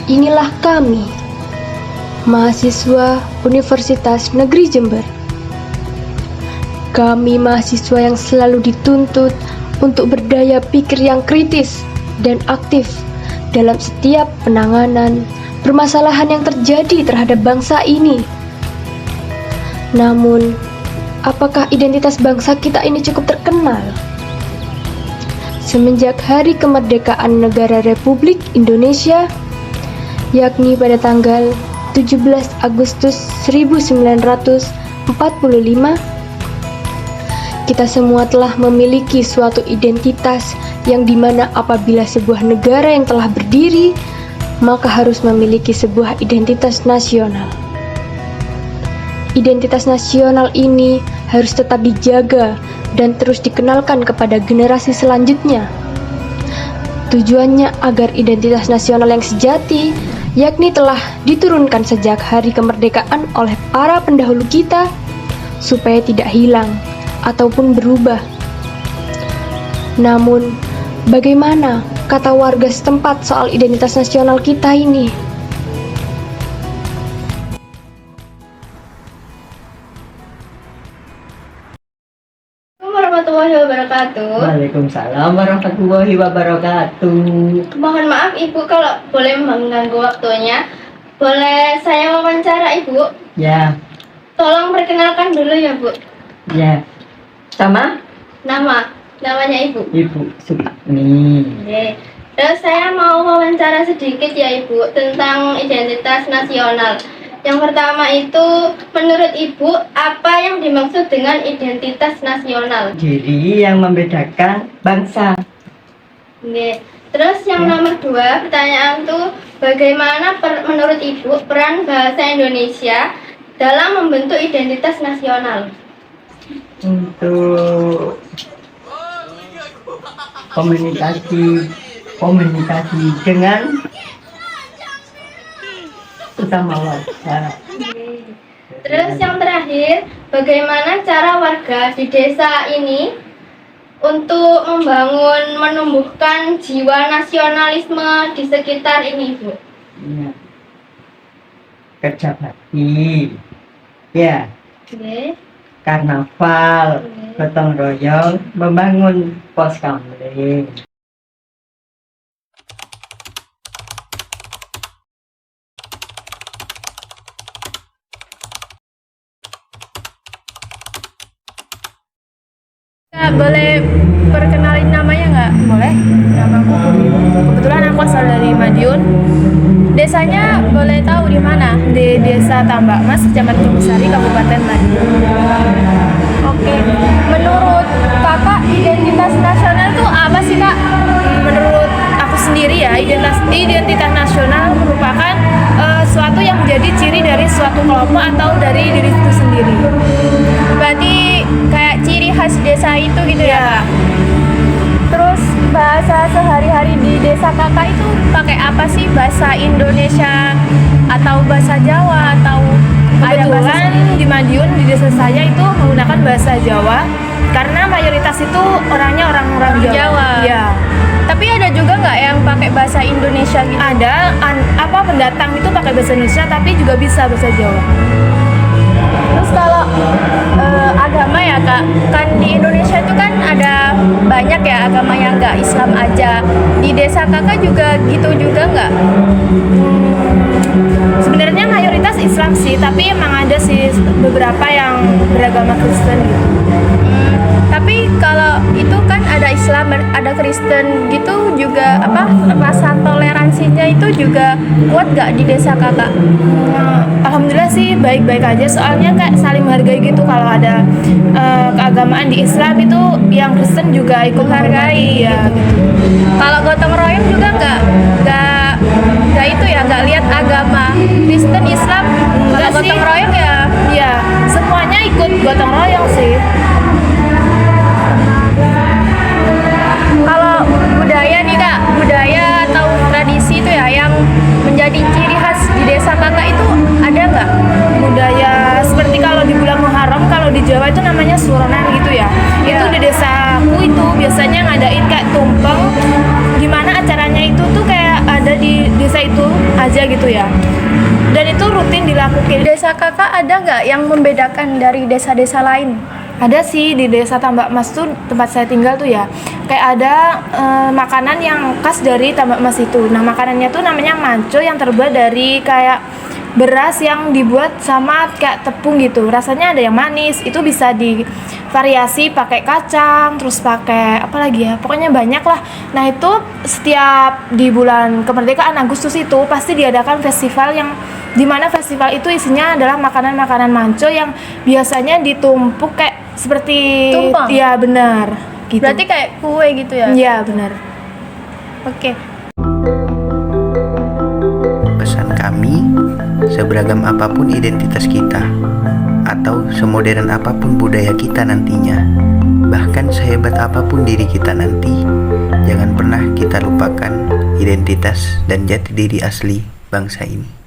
Inilah kami, mahasiswa Universitas Negeri Jember. Kami mahasiswa yang selalu dituntut untuk berdaya pikir yang kritis dan aktif dalam setiap penanganan permasalahan yang terjadi terhadap bangsa ini. Namun, apakah identitas bangsa kita ini cukup terkenal? Semenjak Hari Kemerdekaan Negara Republik Indonesia, yakni pada tanggal 17 Agustus 1945, kita semua telah memiliki suatu identitas yang dimana apabila sebuah negara yang telah berdiri, maka harus memiliki sebuah identitas nasional. Identitas nasional ini harus tetap dijaga dan terus dikenalkan kepada generasi selanjutnya. Tujuannya agar identitas nasional yang sejati, yakni telah diturunkan sejak hari kemerdekaan oleh para pendahulu kita, supaya tidak hilang ataupun berubah. Namun, bagaimana kata warga setempat soal identitas nasional kita ini? Assalamualaikum warahmatullahi wabarakatuh. Waalaikumsalam warahmatullahi wabarakatuh. Mohon maaf Ibu kalau boleh mengganggu waktunya. Boleh saya wawancara Ibu? Ya, Tolong perkenalkan dulu ya Bu. ya. Sama Namanya Ibu. Ibu Sukni. Oke. Terus saya mau wawancara sedikit ya Ibu tentang identitas nasional. Yang pertama itu, menurut Ibu, apa yang dimaksud dengan identitas nasional? Jadi yang membedakan bangsa. Oke. Terus yang nomor 2, pertanyaan tuh, bagaimana menurut Ibu peran bahasa Indonesia dalam membentuk identitas nasional? Untuk komunikasi dengan sesama warga. Terus yang terakhir, bagaimana cara warga di desa ini untuk menumbuhkan jiwa nasionalisme di sekitar ini, Bu? Ya. Kerja bakti. Ya, Oke. karnaval, gotong royong, membangun pos kamling. Boleh perkenalin namanya nggak? Boleh. Namaku Purni. Kebetulan aku asal dari Madiun. Desanya boleh tahu di mana? Di Desa Tambak Mas, Kecamatan Sari, Kabupaten Madiun. Oke. Menurut kakak, identitas nasional itu apa sih kak? Menurut aku sendiri ya, identitas nasional merupakan suatu yang menjadi ciri dari suatu kelompok atau dari diri itu sendiri. Berarti kayak ciri khas desa itu gitu ya. Terus bahasa sehari-hari di desa kakak itu pakai apa sih? Bahasa Indonesia atau bahasa Jawa atau ada bahasa? Kebetulan di Madiun di desa saya itu menggunakan bahasa Jawa karena mayoritas itu orangnya orang-orang Jawa. Ya. Tapi ada juga nggak yang pakai bahasa Indonesia gitu? Ada, pendatang itu pakai bahasa Indonesia tapi juga bisa bahasa Jawa. Terus kalau agama ya kak, kan di Indonesia itu kan ada banyak ya agama yang nggak Islam aja. Di desa kakak juga gitu juga nggak? Sebenarnya mayoritas Islam sih, tapi emang ada sih beberapa yang beragama Kristen gitu. Tapi kalau itu kan ada Islam, ada Kristen gitu juga rasa toleransinya itu juga kuat gak di desa kakak? Alhamdulillah sih baik-baik aja, soalnya kak saling menghargai gitu. Kalau ada keagamaan di Islam itu yang Kristen juga ikut menghargai ya. Kalau gotong royong juga nggak itu ya, nggak lihat agama Kristen Islam. Kalau gotong royong ya semuanya ikut gotong royong sih. Kalau budaya nih kak, budaya atau tradisi itu ya yang menjadi ciri khas di desa kakak itu ada nggak? Budaya seperti kalau di bulan Muharram, kalau di Jawa itu namanya suronan gitu ya. Itu di desaku itu biasanya ngadain kayak tumpeng. Gimana acaranya itu tuh kayak ada di desa itu aja budaya gitu ya. Dan itu rutin dilakukan. Desa kakak ada nggak yang membedakan dari desa-desa lain? Ada sih, di desa Tambak Mas tuh tempat saya tinggal tuh ya. Kayak ada makanan yang khas dari Tambak Mas itu. Nah makanannya tuh namanya manco, yang terbuat dari kayak beras yang dibuat sama kayak tepung gitu. Rasanya ada yang manis, itu bisa divariasi pakai kacang, terus pakai apa lagi ya, pokoknya banyak lah. Nah itu setiap di bulan kemerdekaan Agustus itu pasti diadakan festival, yang dimana festival itu isinya adalah makanan-makanan manco yang biasanya ditumpuk kayak seperti Tumpeng? ya benar gitu. Berarti kayak kue gitu ya? Iya benar. Oke. Pesan kami, seberagam apapun identitas kita, atau semodern apapun budaya kita nantinya, bahkan sehebat apapun diri kita nanti, jangan pernah kita lupakan identitas dan jati diri asli bangsa ini.